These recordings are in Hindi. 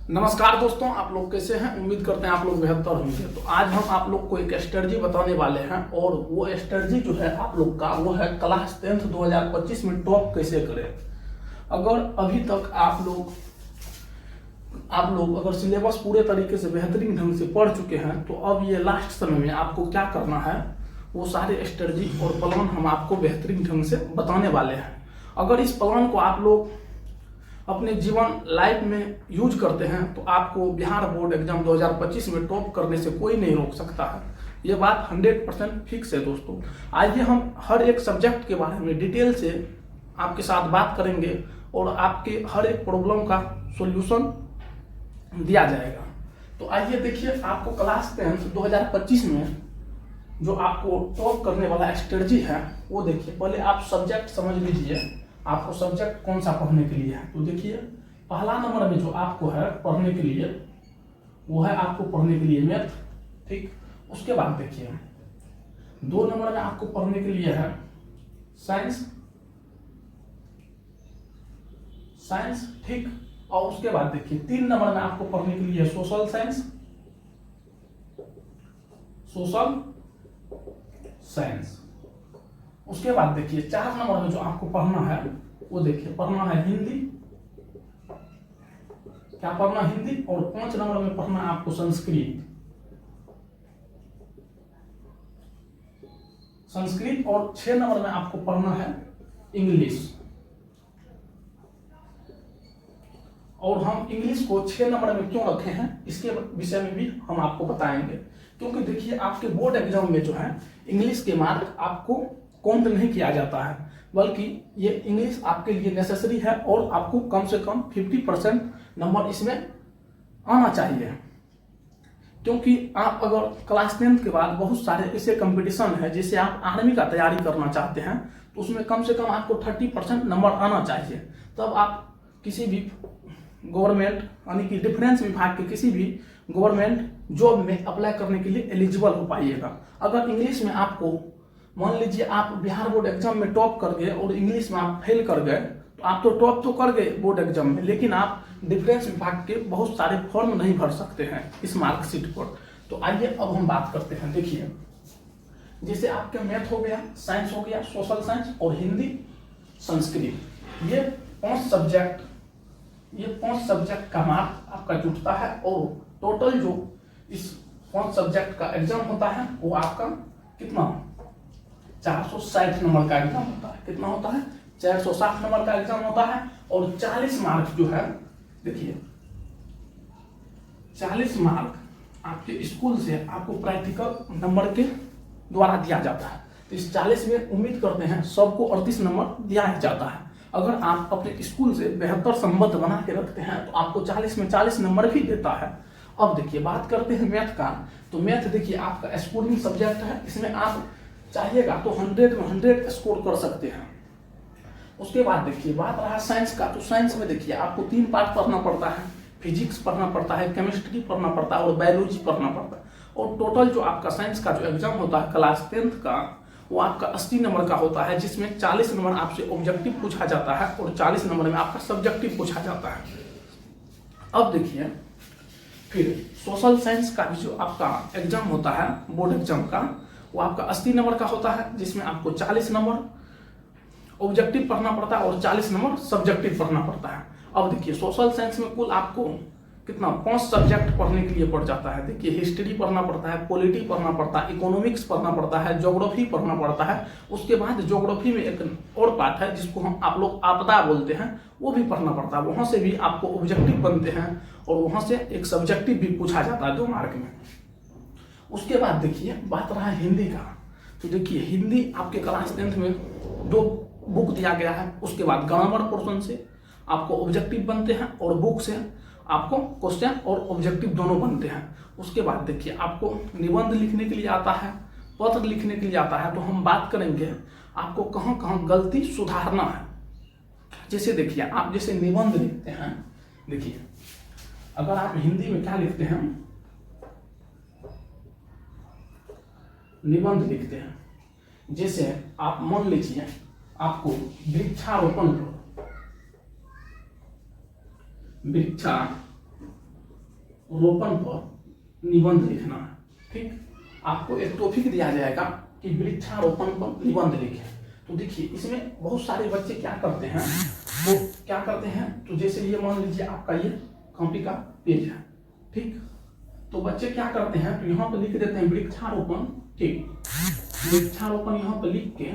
नमस्कार दोस्तों, आप लोग कैसे हैं। उम्मीद करते हैं आप लोग बेहतर होंगे। तो आज हम आप लोग को एक स्ट्रेटजी बताने वाले हैं और वो स्ट्रेटजी जो है आप लोग का वो है क्लास 10th 2025 में टॉप कैसे करें। अगर अभी तक आप लोग अगर सिलेबस पूरे तरीके से बेहतरीन ढंग से पढ़ चुके हैं तो अब ये लास्ट समय में आपको क्या करना है, वो सारे स्ट्रेटजी और प्लान हम आपको बेहतरीन ढंग से बताने वाले हैं। अगर इस प्लान को आप लोग अपने जीवन लाइफ में यूज करते हैं तो आपको बिहार बोर्ड एग्जाम 2025 में टॉप करने से कोई नहीं रोक सकता है। ये बात 100% फिक्स है दोस्तों। आइए हम हर एक सब्जेक्ट के बारे में डिटेल से आपके साथ बात करेंगे और आपके हर एक प्रॉब्लम का सॉल्यूशन दिया जाएगा। तो आइए देखिए, आपको क्लास 10th 2025 में जो आपको टॉप करने वाला स्ट्रेटजी है वो देखिए। पहले आप सब्जेक्ट समझ लीजिए, आपको सब्जेक्ट कौन सा पढ़ने के लिए है। तो देखिए, पहला नंबर में जो आपको है पढ़ने के लिए वो है आपको पढ़ने के लिए मैथ, ठीक। उसके बाद देखिए 2 नंबर में आपको पढ़ने के लिए है साइंस, ठीक। और उसके बाद देखिए 3 नंबर में आपको पढ़ने के लिए सोशल साइंस। उसके बाद देखिए 4 नंबर में जो आपको पढ़ना है वो देखिए पढ़ना है हिंदी, क्या पढ़ना हिंदी। और 5 नंबर में पढ़ना है आपको संस्कृत और 6 नंबर में आपको पढ़ना है इंग्लिश। और हम इंग्लिश को 6 नंबर में क्यों रखे हैं इसके विषय में भी हम आपको बताएंगे, क्योंकि देखिए आपके बोर्ड एग्जाम में जो है इंग्लिश के मार्क आपको काउंट नहीं किया जाता है, बल्कि ये इंग्लिश आपके लिए नेसेसरी है और आपको कम से कम 50% नंबर इसमें आना चाहिए। क्योंकि आप अगर क्लास 10th के बाद बहुत सारे ऐसे कंपटीशन है, जैसे आप आर्मी का तैयारी करना चाहते हैं तो उसमें कम से कम आपको 30% नंबर आना चाहिए, तब आप किसी भी गवर्नमेंट यानी कि डिफेंस विभाग के किसी भी गवर्नमेंट जॉब में अप्लाई करने के लिए एलिजिबल हो पाइएगा। अगर इंग्लिश में आपको मान लीजिए आप बिहार बोर्ड एग्जाम में टॉप कर गए और इंग्लिश में आप फेल कर गए, तो आप तो टॉप तो कर गए बोर्ड एग्जाम में, लेकिन आप डिफेंस विभाग के बहुत सारे फॉर्म नहीं भर सकते हैं इस मार्कशीट पर। तो आइए अब हम बात करते हैं। देखिए, जैसे आपके मैथ हो गया, साइंस हो गया, सोशल साइंस और हिंदी संस्कृत, ये 5 सब्जेक्ट का मार्क आपका जुटता है और टोटल जो इस 5 सब्जेक्ट का एग्जाम होता है वो आपका कितना 460 नंबर का एग्जाम होता है। कितना होता है 460 नंबर का एग्जाम होता है। और 40 मार्क जो है, देखिए 40 मार्क आपके स्कूल से आपको प्रैक्टिकल नंबर के द्वारा दिया जाता है। तो इस 40 में उम्मीद करते हैं सबको 38 नंबर दिया जाता है। अगर आप अपने स्कूल से बेहतर संबंध बना के रखते हैं तो आपको 40 में 40 नंबर भी देता है। अब देखिए बात करते हैं मैथ का। तो मैथ देखिए आपका स्कोरिंग सब्जेक्ट है, इसमें आप चाहिएगा तो 100 में 100 स्कोर कर सकते हैं। उसके बाद देखिए बात रहा साइंस का। तो साइंस में देखिए आपको 3 पार्ट पढ़ना पड़ता है, फिजिक्स पढ़ना पड़ता है, केमिस्ट्री पढ़ना पड़ता है और बायोलॉजी पढ़ना पड़ता है। और टोटल जो आपका साइंस का जो एग्जाम होता है क्लास 10th का वो आपका 80 नंबर का होता है, जिसमें 40 नंबर आपसे ऑब्जेक्टिव पूछा जाता है और 40 नंबर में आपका सब्जेक्टिव पूछा जाता है। अब देखिए फिर सोशल साइंस का भी जो आपका एग्जाम होता है बोर्ड एग्जाम का, वो आपका 80 नंबर का होता है, जिसमें आपको 40 नंबर ऑब्जेक्टिव पढ़ना पड़ता है और 40 नंबर सब्जेक्टिव पढ़ना पड़ता है। अब देखिए सोशल साइंस में कुल आपको कितना 5 सब्जेक्ट पढ़ने के लिए पड़ जाता है। देखिए हिस्ट्री पढ़ना पड़ता है, पॉलिटी पढ़ना पड़ता है, इकोनॉमिक्स पढ़ना पड़ता है, ज्योग्राफी पढ़ना पड़ता है। उसके बाद ज्योग्राफी में एक और पार्ट है जिसको हम आप लोग आपदा बोलते हैं, वो भी पढ़ना पड़ता है। वहां से भी आपको ऑब्जेक्टिव बनते हैं और वहां से एक सब्जेक्टिव भी पूछा जाता है 2 मार्क में। उसके बाद देखिए बात रहा है हिंदी का। तो देखिए हिंदी आपके क्लास 10th में 2 बुक दिया गया है। उसके बाद ग्रामर पोर्शन से आपको ऑब्जेक्टिव बनते हैं और बुक से आपको क्वेश्चन और ऑब्जेक्टिव दोनों बनते हैं। उसके बाद देखिए आपको निबंध लिखने के लिए आता है, पत्र लिखने के लिए आता है। तो हम बात करेंगे आपको कहाँ कहाँ गलती सुधारना है। जैसे देखिए आप जैसे निबंध लिखते हैं, देखिए अगर आप हिंदी में क्या लिखते हैं, निबंध लिखते हैं, जैसे आप मान लीजिए आपको वृक्षारोपण रोपण पर निबंध लिखना है। ठीक, आपको एक टॉपिक दिया जाएगा कि वृक्षारोपण पर निबंध लिखें। तो देखिए इसमें बहुत सारे बच्चे क्या करते हैं, तो जैसे ये मान लीजिए आपका ये कॉपी का पेज है। ठीक, तो बच्चे क्या करते हैं, तो यहाँ पर लिख देते हैं वृक्षारोपण। ठीक, वृक्षारोपण यहाँ पर लिख के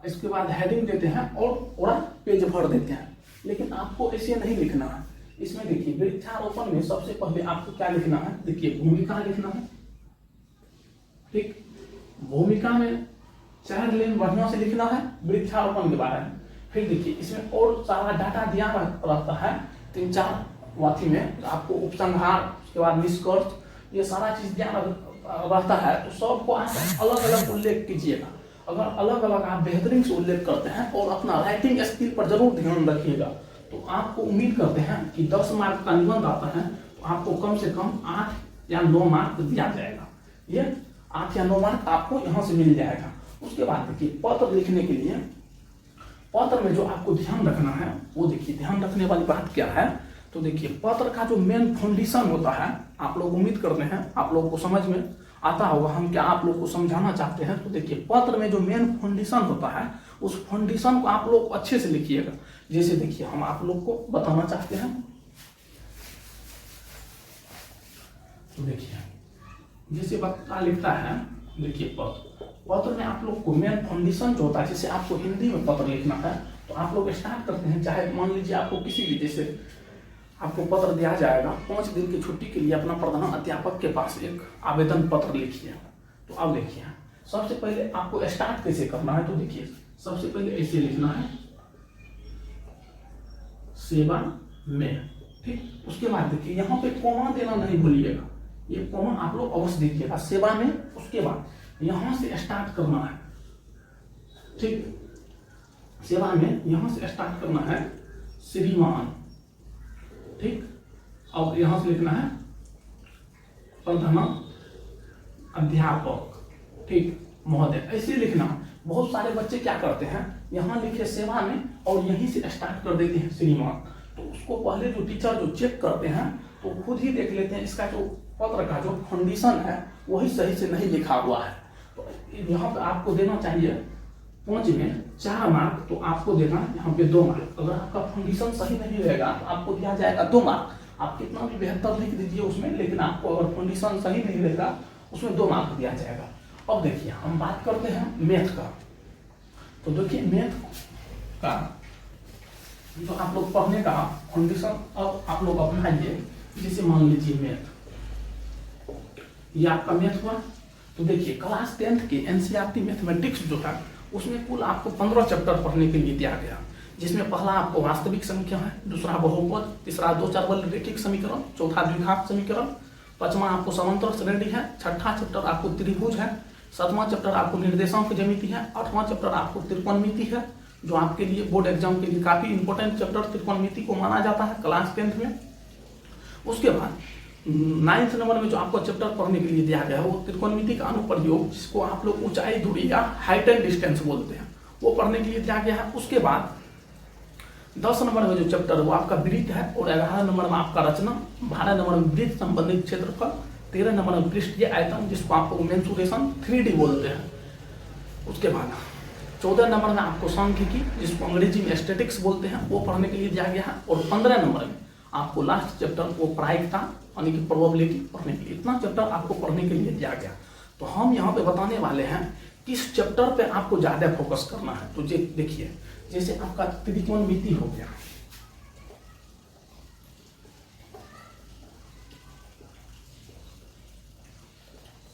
इसके बाद हेडिंग देते हैं और पूरा पेज भर देते हैं। लेकिन आपको ऐसे नहीं लिखना है। इसमें देखिए वृक्षारोपण में सबसे पहले आपको क्या लिखना है, देखिए भूमिका लिखना है। ठीक, भूमिका में 4 लाइन बढ़िया से लिखना है वृक्षारोपण के बारे में। फिर देखिए इसमें और सारा डाटा दिया रहता है 3-4 वाथी में, आपको उपसंहार, उसके बाद निष्कर्ष, ये सारा चीज दिया रहता है। तो सबको आप अलग अलग उल्लेख कीजिएगा। अगर अलग अलग आप बेहतरीन से उल्लेख करते हैं और अपना राइटिंग स्किल पर जरूर ध्यान रखिएगा, तो आपको उम्मीद करते हैं कि 10 मार्क का निबंध आता है तो आपको कम से कम 8 या 9 मार्क दिया जाएगा। ये 8 या 9 मार्क आपको यहाँ से मिल जाएगा। उसके बाद देखिए पत्र लिखने के लिए, पत्र में जो आपको ध्यान रखना है वो देखिए, ध्यान रखने वाली बात क्या है, तो देखिए पत्र का जो मेन फाउंडेशन होता है, आप लोग उम्मीद करते हैं आप लोगों को समझ में आता होगा हम क्या आप लोग को समझाना चाहते हैं। तो देखिए पत्र में जो मेन फाउंडेशन होता है, उस फाउंडेशन को आप लोग अच्छे से लिखिएगा। जैसे देखिए हम आप लोग को बताना चाहते हैं, तो देखिए जैसे बच्चा लिखता है, देखिए पत्र में आप लोग को मेन फाउंडेशन जो होता है, जैसे आपको हिंदी में पत्र लिखना है तो आप लोग स्टार्ट करते हैं, चाहे मान लीजिए आपको किसी भी, जैसे आपको पत्र दिया जाएगा 5 दिन की छुट्टी के लिए अपना प्रधान अध्यापक के पास एक आवेदन पत्र लिखिए। तो अब देखिए सबसे पहले आपको स्टार्ट कैसे करना है, तो देखिए सबसे पहले ऐसे लिखना है, सेवा में। ठीक, उसके बाद देखिए यहाँ पे कॉमा देना नहीं भूलिएगा, ये कॉमा आप लोग अवश्य दीजिएगा सेवा में। उसके बाद यहाँ से स्टार्ट करना है। ठीक, सेवा में यहाँ से स्टार्ट करना है श्रीमान। ठीक, अब यहां से लिखना है प्रधान अध्यापक। ठीक, महोदय, ऐसे लिखना। बहुत सारे बच्चे क्या करते हैं, यहाँ लिखे सेवा में और यहीं से स्टार्ट कर देते हैं श्रीमान। तो उसको पहले जो टीचर जो चेक करते हैं तो खुद ही देख लेते हैं इसका जो पत्र का जो फाउंडेशन है वही सही से नहीं लिखा हुआ है। तो यहाँ पे आपको देना चाहिए 5 में 4 मार्क, तो आपको देना यहाँ पे 2 मार्क। अगर आपका फाउंडेशन सही नहीं रहेगा तो आपको दिया जाएगा 2 मार्क। आप कितना भी बेहतर लिख दीजिए उसमें, लेकिन आपको अगर फाउंडेशन सही नहीं रहेगा उसमें 2 मार्क दिया जाएगा। अब देखिए हम बात करते हैं मैथ का। तो देखिए मैथ का जो आप लोग पढ़ने का फाउंडेशन अब आप लोग अपनाइए। जैसे मान लीजिए मैथ, ये आपका मैथ हुआ। तो देखिए क्लास 10th के एनसीईआरटी मैथमेटिक्स जो है उसमें कुल आपको 15 चैप्टर पढ़ने के लिए दिया गया, जिसमें पहला आपको वास्तविक संख्या है, दूसरा बहुपद, तीसरा 2 चर बल रैखिक समीकरण, चौथा द्विघात समीकरण, 5वां आपको समांतर श्रेणी है, 6ठा चैप्टर आपको त्रिभुज है, 7वां चैप्टर आपको निर्देशांक ज्यामिति है, 8वां चैप्टर आपको त्रिकोणमिति है, जो आपके लिए बोर्ड एग्जाम के लिए काफी इंपॉर्टेंट चैप्टर त्रिकोणमिति को माना जाता है क्लास 10th में। उसके बाद 9th नंबर में जो आपको चैप्टर पढ़ने के लिए दिया गया है वो त्रिकोणमिति का अनुप्रयोग, जिसको आप लोग ऊंचाई दूरी या हाइट एंड डिस्टेंस बोलते हैं, वो पढ़ने के लिए दिया गया है। उसके बाद 10 नंबर में जो चैप्टर है वो आपका वृत्त है, और 11 नंबर में आपका रचना, 12 नंबर में वृत्त संबंधित क्षेत्रफल, 13 नंबर में पृष्ठीय आयतन जिसको आप लोग मेंसुरेशन 3D बोलते हैं। उसके बाद 14 नंबर में आपको सांख्यिकी जिसको अंग्रेजी में स्टैटिक्स बोलते हैं वो पढ़ने के लिए दिया गया है, और 15 नंबर में आपको लास्ट चैप्टर वो प्रायिकता यानी कि प्रोबेबिलिटी पढ़ने के लिए, इतना चैप्टर आपको पढ़ने के लिए दिया गया। तो हम यहाँ पे बताने वाले हैं किस चैप्टर पे आपको ज्यादा फोकस करना है। तो देखिए जैसे आपका त्रिकोणमिति हो गया,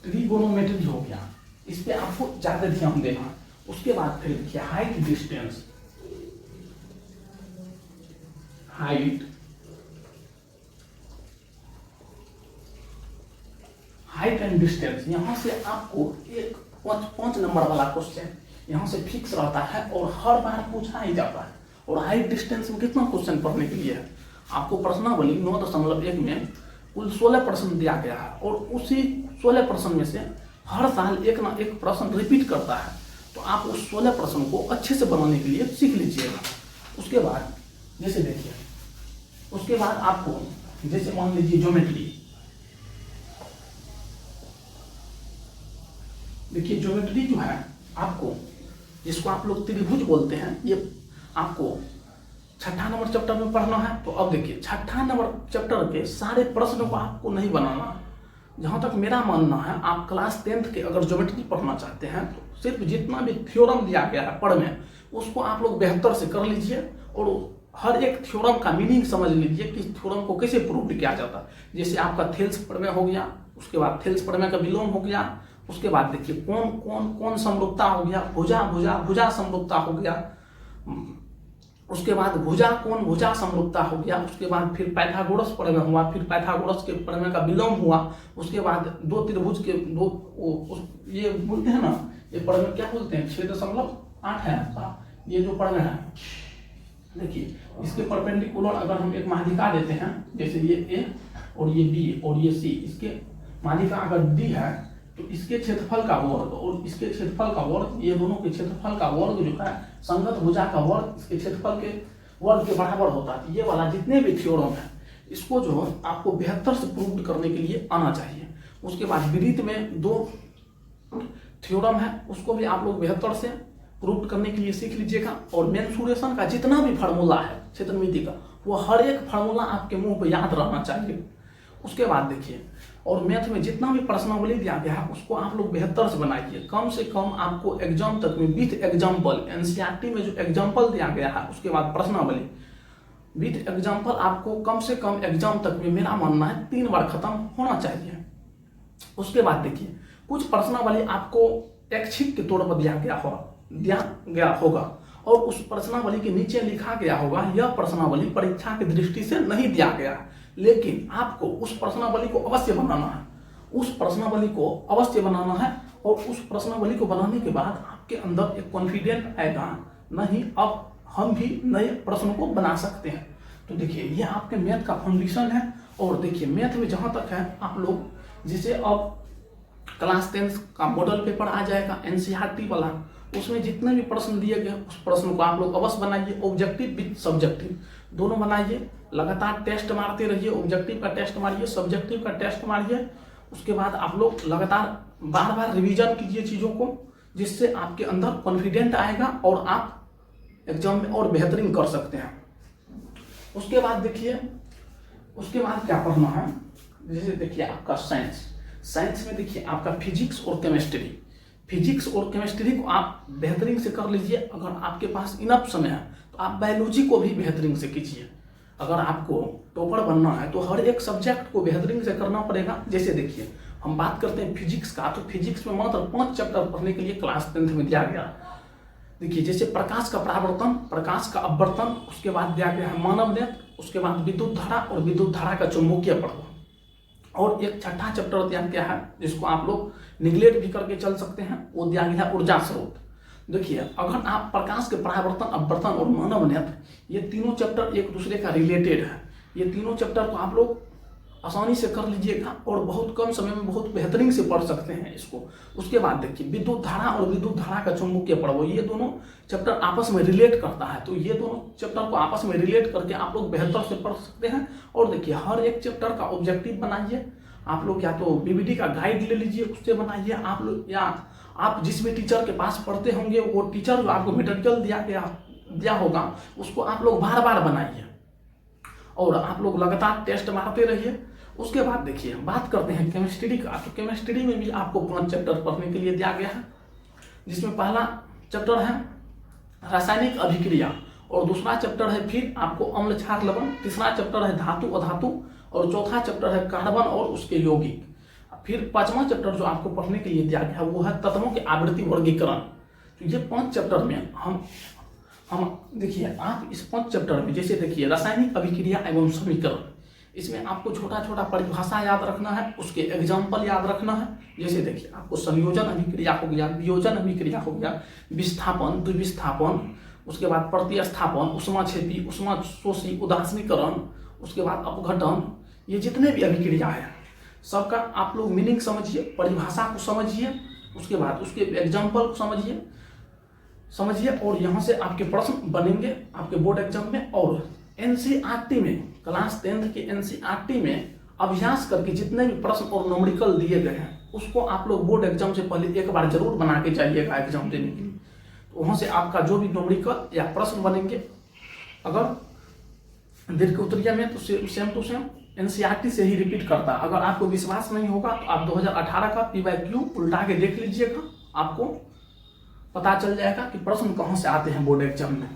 ट्रिगोनोमेट्री हो गया, इस पे आपको ज्यादा ध्यान देना है। उसके बाद फिर देखिए height distance, height and distance, यहां से आपको एक 5 नंबर वाला क्वेश्चन यहाँ से फिक्स रहता है और हर बार पूछा ही जाता है। और हाइट डिस्टेंस में कितना क्वेश्चन पढ़ने के लिए है, आपको प्रश्नावली 9.1 में कुल 16 प्रश्न दिया गया है, और उसी 16 प्रश्न में से हर साल एक ना एक प्रश्न रिपीट करता है। तो आप उस 16 प्रश्न को अच्छे से बनाने के लिए सीख लीजिएगा। उसके बाद जैसे देखिए, उसके बाद आपको जैसे मान लीजिए ज्योमेट्री, देखिए ज्योमेट्री जो है आपको, जिसको आप लोग त्रिभुज बोलते हैं, ये आपको छठा नंबर चैप्टर में पढ़ना है। तो अब देखिए छठा नंबर चैप्टर के सारे प्रश्नों को आपको नहीं बनाना। जहाँ तक मेरा मानना है, आप क्लास 10th के अगर ज्योमेट्री पढ़ना चाहते हैं तो सिर्फ जितना भी थ्योरम दिया गया है पढ़ में, उसको आप लोग बेहतर से कर लीजिए और हर एक थ्योरम का मीनिंग समझ लीजिए कि थ्योरम को कैसे प्रूव किया जाता है। जैसे आपका थेल्स प्रमेय हो गया, उसके बाद थेल्स प्रमेय का विलोम हो गया, उसके बाद देखिए कौन कौन कौन समरूपता हो गया, भुजा भुजा भुजा समरूपता हो गया, उसके बाद भुजा कौन भुजा समरूपता हो गया, उसके बाद फिर पाइथागोरस प्रमेय हुआ, फिर पाइथागोरस के प्रमेय का विलोम हुआ, उसके बाद दो त्रिभुज के ये बोलते हैं ना, ये प्रमेय क्या बोलते हैं, 6.8 है ये जो प्रमेय है। देखिए इसके परपेंडिकुलर अगर हम एक माध्यिका देते हैं, जैसे ये ए और ये बी और ये सी, इसके माध्यिका अगर डी है तो इसके क्षेत्रफल का वर्ग और इसके क्षेत्रफल का वर्ग, ये दोनों के क्षेत्रफल का वर्ग जो है संगत भुजा का वर्ग इसके क्षेत्रफल के वर्ग के बराबर होता है। ये वाला जितने भी थ्योरम है इसको जो है आपको बेहतर से प्रूव करने के लिए आना चाहिए। उसके बाद विरीत में 2 थ्योरम है, उसको भी आप लोग बेहतर से प्रूव करने के लिए सीख लीजिएगा। और मेंसुरेशन का जितना भी फार्मूला है क्षेत्रमिति का, वो हर एक फार्मूला आपके मुंह पे याद रहना चाहिए। उसके बाद देखिए, और मैथ में जितना भी प्रश्नावली दिया गया है उसको आप लोग बेहतर से बनाइए। कम से कम आपको एग्जाम तक में विथ एग्जाम्पल, एनसीईआरटी में जो एग्जाम्पल दिया गया है उसके बाद प्रश्नावली विथ एग्जाम्पल आपको कम से कम एग्जाम तक में मेरा मानना है 3 बार खत्म होना चाहिए। उसके बाद देखिए कुछ प्रश्नावली आपको ऐच्छिक के तौर पर दिया गया होगा और उस प्रश्नावली के नीचे लिखा गया होगा यह प्रश्नावली परीक्षा की दृष्टि से नहीं दिया गया, लेकिन आपको उस प्रश्नावली को अवश्य बनाना है। उस प्रश्नावली को अवश्य बनाना है और उस प्रश्नावली को बनाने के बाद आपके अंदर एक कॉन्फिडेंट आएगा, नहीं अब हम भी नए प्रश्नों को बना सकते हैं। तो देखिए ये आपके मैथ का फाउंडेशन है। और देखिए मैथ में जहाँ तक है आप लोग, जैसे अब क्लास 10 का मॉडल पेपर आ जाएगा एनसीईआरटी वाला, उसमें जितने भी प्रश्न दिए गए उस प्रश्न को आप लोग अवश्य बनाइए। ऑब्जेक्टिव विद सब्जेक्टिव दोनों बनाइए, लगातार टेस्ट मारते रहिए, ऑब्जेक्टिव का टेस्ट मारिए, सब्जेक्टिव का टेस्ट मारिए। उसके बाद आप लोग लगातार बार बार रिवीजन कीजिए चीज़ों को, जिससे आपके अंदर कॉन्फिडेंट आएगा और आप एग्जाम में और बेहतरीन कर सकते हैं। उसके बाद देखिए, उसके बाद क्या पढ़ना है, जैसे देखिए आपका साइंस में देखिए आपका फिजिक्स और केमिस्ट्री, फिजिक्स और केमिस्ट्री को आप बेहतरीन से कर लीजिए। अगर आपके पास इनफ समय है तो आप बायोलॉजी को भी बेहतरीन से कीजिए। अगर आपको टॉपर बनना है तो हर एक सब्जेक्ट को बेहतरीन से करना पड़ेगा। जैसे देखिए हम बात करते हैं फिजिक्स का, तो फिजिक्स में मात्र 5 चैप्टर पढ़ने के लिए क्लास 10th में दिया गया। देखिए जैसे प्रकाश का परावर्तन, प्रकाश का अपवर्तन, उसके बाद दिया गया है मानव नेत्र, उसके बाद विद्युत धारा और विद्युत धारा का चुंबकीय प्रभाव, और एक छठा चैप्टर दिया गया है जिसको आप लोग निगलेक्ट भी करके चल सकते हैं, वो दिया गया है ऊर्जा स्रोत। देखिए अगर आप प्रकाश के परावर्तन, अपवर्तन और मानव नेत्र, ये तीनों चैप्टर एक दूसरे का रिलेटेड है, ये तीनों चैप्टर को आप लोग आसानी से कर लीजिएगा और बहुत कम समय में बहुत बेहतरीन से पढ़ सकते हैं इसको। उसके बाद देखिए विद्युत धारा और विद्युत धारा का चुंबकीय प्रभाव, ये दोनों चैप्टर आपस में रिलेट करता है, तो ये दोनों चैप्टर को आपस में रिलेट करके आप लोग बेहतर से पढ़ सकते हैं। और देखिए हर एक चैप्टर का ऑब्जेक्टिव बनाइए आप लोग, या तो बीबीडी का गाइड ले लीजिए उससे बनाइए आप लोग, या आप जिस भी टीचर के पास पढ़ते होंगे वो टीचर जो आपको मटेरियल दिया होगा उसको आप लोग बार बार बनाइए और आप लोग लगातार टेस्ट मारते रहिए। उसके बाद देखिए बात करते हैं केमिस्ट्री का, तो केमिस्ट्री में भी आपको 5 चैप्टर पढ़ने के लिए दिया गया है, जिसमें पहला चैप्टर है रासायनिक अभिक्रिया और दूसरा चैप्टर है फिर आपको अम्ल क्षार लवण, तीसरा चैप्टर है धातु अधातु और चौथा चैप्टर है कार्बन और उसके यौगिक। फिर 5वां चैप्टर जो आपको पढ़ने के लिए दिया गया वो है तत्वों के आवृत्ति वर्गीकरण। तो ये 5 चैप्टर में हम देखिए आप इस 5 चैप्टर में जैसे देखिए रासायनिक अभिक्रिया एवं समीकरण, इसमें आपको छोटा छोटा परिभाषा याद रखना है, उसके एग्जाम्पल याद रखना है। जैसे देखिए आपको संयोजन अभिक्रिया हो गया, वियोजन अभिक्रिया हो गया, विस्थापन, द्विविस्थापन, उसके बाद प्रतिस्थापन, उष्माक्षेपी, उष्माशोषी, उदासीनीकरण, उसके बाद अपघटन, ये जितने भी अभिक्रिया है सबका आप लोग मीनिंग समझिए, परिभाषा को समझिए, उसके बाद उसके एग्जाम्पल को समझिए और यहाँ से आपके प्रश्न बनेंगे आपके बोर्ड एग्जाम में। और एनसीईआरटी में, क्लास 10th के एनसीईआरटी में अभ्यास करके जितने भी प्रश्न और न्यूमेरिकल दिए गए हैं उसको आप लोग बोर्ड एग्जाम से पहले एक बार जरूर बना के जाइएगा एग्जाम देने के लिए। तो वहाँ से आपका जो भी न्यूमेरिकल या प्रश्न बनेंगे, अगर दीर्घ उत्तरीय में तो सेम टू सेम एनसीईआरटी से ही रिपीट करता है। अगर आपको विश्वास नहीं होगा तो आप 2018 का PYQ उल्टा के देख लीजिएगा, आपको पता चल जाएगा कि प्रश्न कहाँ से आते हैं बोर्ड एग्जाम में।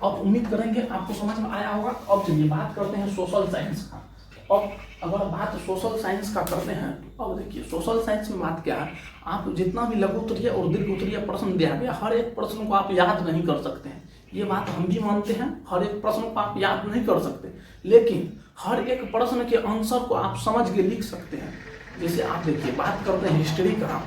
अब उम्मीद करेंगे आपको समझ में आया होगा। अब चलिए बात करते हैं सोशल साइंस का। अब अगर बात सोशल साइंस का करते हैं, अब देखिए सोशल साइंस में बात क्या है, आप जितना भी लघु उत्तरीय और दीर्घ उत्तरीय प्रश्न दिया गया हर एक प्रश्न को आप याद नहीं कर सकते हैं, ये बात हम भी मानते हैं। हर एक प्रश्न को आप याद नहीं कर सकते, लेकिन हर एक प्रश्न के आंसर को आप समझ के लिख सकते हैं। जैसे आप देखिए बात करते हैं हिस्ट्री का।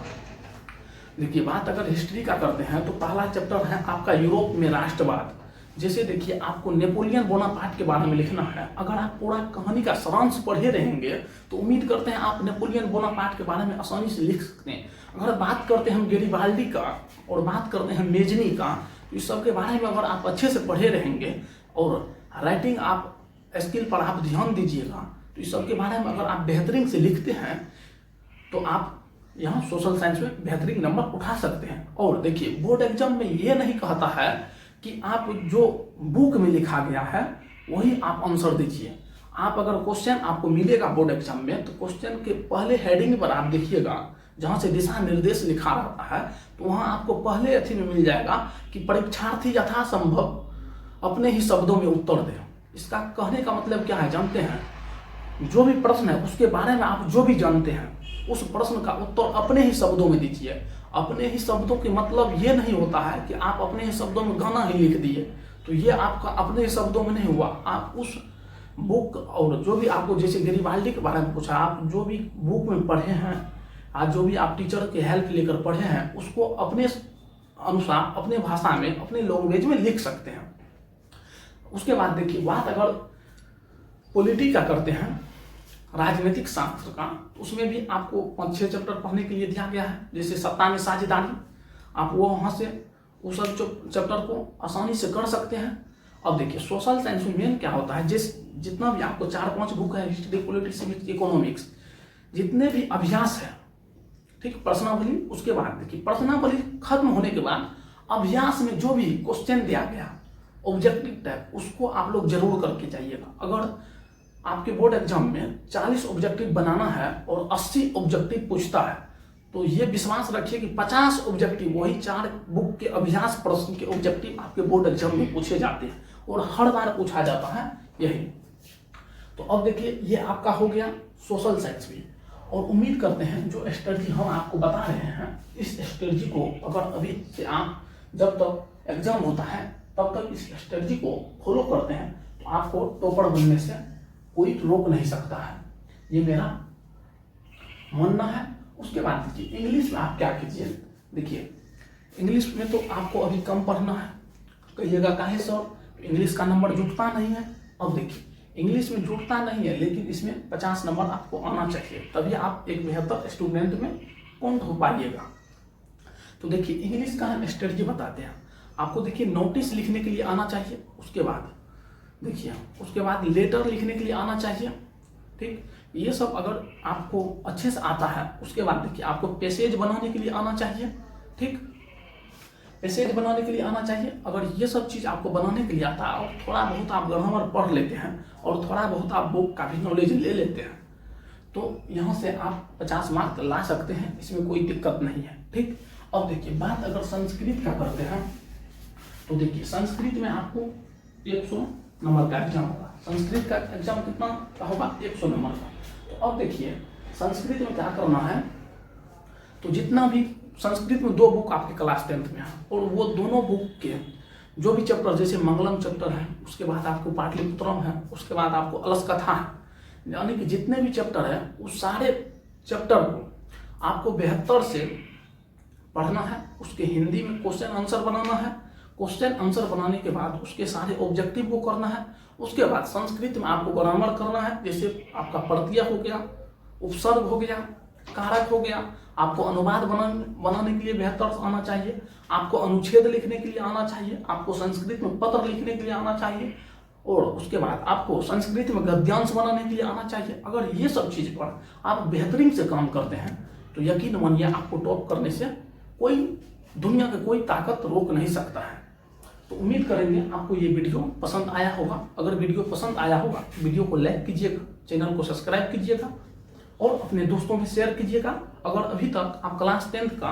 देखिए बात अगर हिस्ट्री का करते हैं तो पहला चैप्टर है आपका यूरोप में राष्ट्रवाद। जैसे देखिए आपको नेपोलियन बोनापार्ट के बारे में लिखना है। अगर आप पूरा कहानी का सारांश पढ़े रहेंगे तो उम्मीद करते हैं आप नेपोलियन बोनापार्ट के बारे में आसानी से लिख सकते हैं। अगर बात करते हैं हम गेरिबाल्डी का और बात करते हैं मेजनी का, तो इस सब के बारे में अगर आप अच्छे से पढ़े रहेंगे और राइटिंग आप स्किल पर आप ध्यान दीजिएगा, तो इस सब के बारे में अगर आप बेहतरीन से लिखते हैं तो आप यहाँ सोशल साइंस में बेहतरीन नंबर उठा सकते हैं। और देखिए बोर्ड एग्जाम में ये नहीं कहता है कि आप जो बुक में लिखा गया है वही आप आंसर दीजिए। आप अगर क्वेश्चन आपको मिलेगा बोर्ड एग्जाम में तो क्वेश्चन के पहले हेडिंग पर आप देखिएगा, जहाँ से दिशा निर्देश लिखा रहता है तो वहाँ आपको पहले अथी में मिल जाएगा कि परीक्षार्थी यथासंभव अपने ही शब्दों में उत्तर दे। इसका कहने का मतलब क्या है जानते हैं, जो भी प्रश्न है उसके बारे में आप जो भी जानते हैं उस प्रश्न का उत्तर अपने ही शब्दों में दीजिए। अपने ही शब्दों के मतलब ये नहीं होता है कि आप अपने ही शब्दों में गाना ही लिख दिए, तो ये आपका अपने ही शब्दों में नहीं हुआ। आप उस बुक और जो भी आपको जैसे गेरिबाल्डी के बारे में पूछा, आप जो भी बुक में पढ़े हैं, आज जो भी आप टीचर के हेल्प लेकर पढ़े हैं उसको अपने अनुसार अपने भाषा में अपने लैंग्वेज में लिख सकते हैं। उसके बाद देखिए बात अगर पॉलिटी का करते हैं, राजनीतिक शास्त्र का, तो उसमें भी आपको 5-6 चैप्टर पढ़ने के लिए दिया गया है। जैसे सत्ता में साझेदारी, आप वो वहाँ से उस सब चैप्टर को आसानी से कर सकते हैं। अब देखिए सोशल साइंस में मेन क्या होता है, जितना भी आपको 4-5 बुक है, हिस्ट्री, पॉलिटिक्स, सिविक्स, इकोनॉमिक्स, जितने भी अभ्यास है, ठीक, प्रश्नावली, उसके बाद देखिए प्रश्नावली खत्म होने के बाद अभ्यास में जो भी क्वेश्चन दिया गया ऑब्जेक्टिव टाइप, उसको आप लोग जरूर करके जाइएगा। अगर आपके बोर्ड एग्जाम में 40 ऑब्जेक्टिव बनाना है और 80 ऑब्जेक्टिव पूछता है तो ये विश्वास रखिए कि 50 ऑब्जेक्टिव वही 4 बुक के अभ्यास प्रश्न के ऑब्जेक्टिव आपके बोर्ड एग्जाम में पूछे जाते हैं और हर बार पूछा जाता है यही। तो अब देखिए ये आपका हो गया सोशल साइंस भी। और उम्मीद करते हैं जो स्ट्रेटजी हम आपको बता रहे हैं, इस स्ट्रेटजी को अगर अभी से आप जब तक एग्जाम होता है तब तक इस स्ट्रेटजी को फॉलो करते हैं तो आपको टॉपर बनने से कोई रोक नहीं सकता है, ये मेरा मानना है। उसके बाद देखिए इंग्लिश में आप क्या कीजिए, देखिए इंग्लिश में तो आपको अभी कम पढ़ना है। कहिएगा काहे सर इंग्लिश का नंबर जुटता नहीं है। अब देखिए इंग्लिश में जुटता नहीं है लेकिन इसमें 50 नंबर आपको आना चाहिए, तभी आप एक बेहतर स्टूडेंट में काउंट हो पाइएगा। तो देखिए इंग्लिश का हम स्ट्रेटजी बताते हैं आपको। देखिए नोटिस लिखने के लिए आना चाहिए, उसके बाद देखिए उसके बाद लेटर लिखने के लिए आना चाहिए, ठीक। ये सब अगर आपको अच्छे से आता है, उसके बाद देखिए आपको पैसेज बनाने के लिए आना चाहिए, ठीक, पैसेज बनाने के लिए आना चाहिए। अगर ये सब चीज़ आपको बनाने के लिए आता है और थोड़ा बहुत आप ग्रामर पढ़ लेते हैं और थोड़ा बहुत आप बुक का भी नॉलेज ले लेते हैं तो यहाँ से आप 50 मार्क ला सकते हैं, इसमें कोई दिक्कत नहीं है, ठीक। अब देखिए बात अगर संस्कृत का करते हैं तो देखिए संस्कृत में आपको 100 नंबर का एग्जाम होगा। संस्कृत का एग्जाम कितना का होगा, 100 नंबर का। तो अब देखिए संस्कृत में क्या करना है, तो जितना भी संस्कृत में 2 बुक आपके क्लास 10th में है और वो दोनों बुक के जो भी चैप्टर, जैसे मंगलम चैप्टर है, उसके बाद आपको पाटलिपुत्रम है, उसके बाद आपको अलस कथा है, यानी कि जितने भी चैप्टर है उस सारे चैप्टर को आपको बेहतर से पढ़ना है। उसके हिंदी में क्वेश्चन आंसर बनाना है, क्वेश्चन आंसर बनाने के बाद उसके सारे ऑब्जेक्टिव को करना है। उसके बाद संस्कृत में आपको ग्रामर करना है, जैसे आपका प्रत्यय हो गया, उपसर्ग हो गया, कारक हो गया। आपको अनुवाद बनाने के लिए बेहतर आना चाहिए, आपको अनुच्छेद लिखने के लिए आना चाहिए, आपको संस्कृत में पत्र लिखने के लिए आना चाहिए और उसके बाद आपको संस्कृत में गद्यांश बनाने के लिए आना चाहिए। अगर ये सब चीज़ पर आप बेहतरीन से काम करते हैं तो यकीन मानिए आपको टॉप करने से कोई दुनिया का कोई ताकत रोक नहीं सकता है। तो उम्मीद करेंगे आपको ये वीडियो पसंद आया होगा। अगर वीडियो पसंद आया होगा वीडियो को लाइक कीजिएगा, चैनल को सब्सक्राइब कीजिएगा और अपने दोस्तों में शेयर कीजिएगा। अगर अभी तक आप क्लास 10th का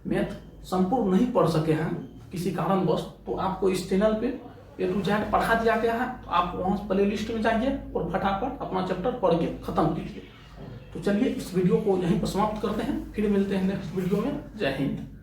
मैथ संपूर्ण नहीं पढ़ सके हैं किसी कारणवश, तो आपको इस चैनल पे A to Z पढ़ा दिया गया है। तो आप वहाँ प्ले लिस्ट में जाइए और फटाफट अपना चैप्टर पढ़ के खत्म कीजिए। तो चलिए इस वीडियो को यहीं पर समाप्त करते हैं, फिर मिलते हैं नेक्स्ट वीडियो में। जय हिंद।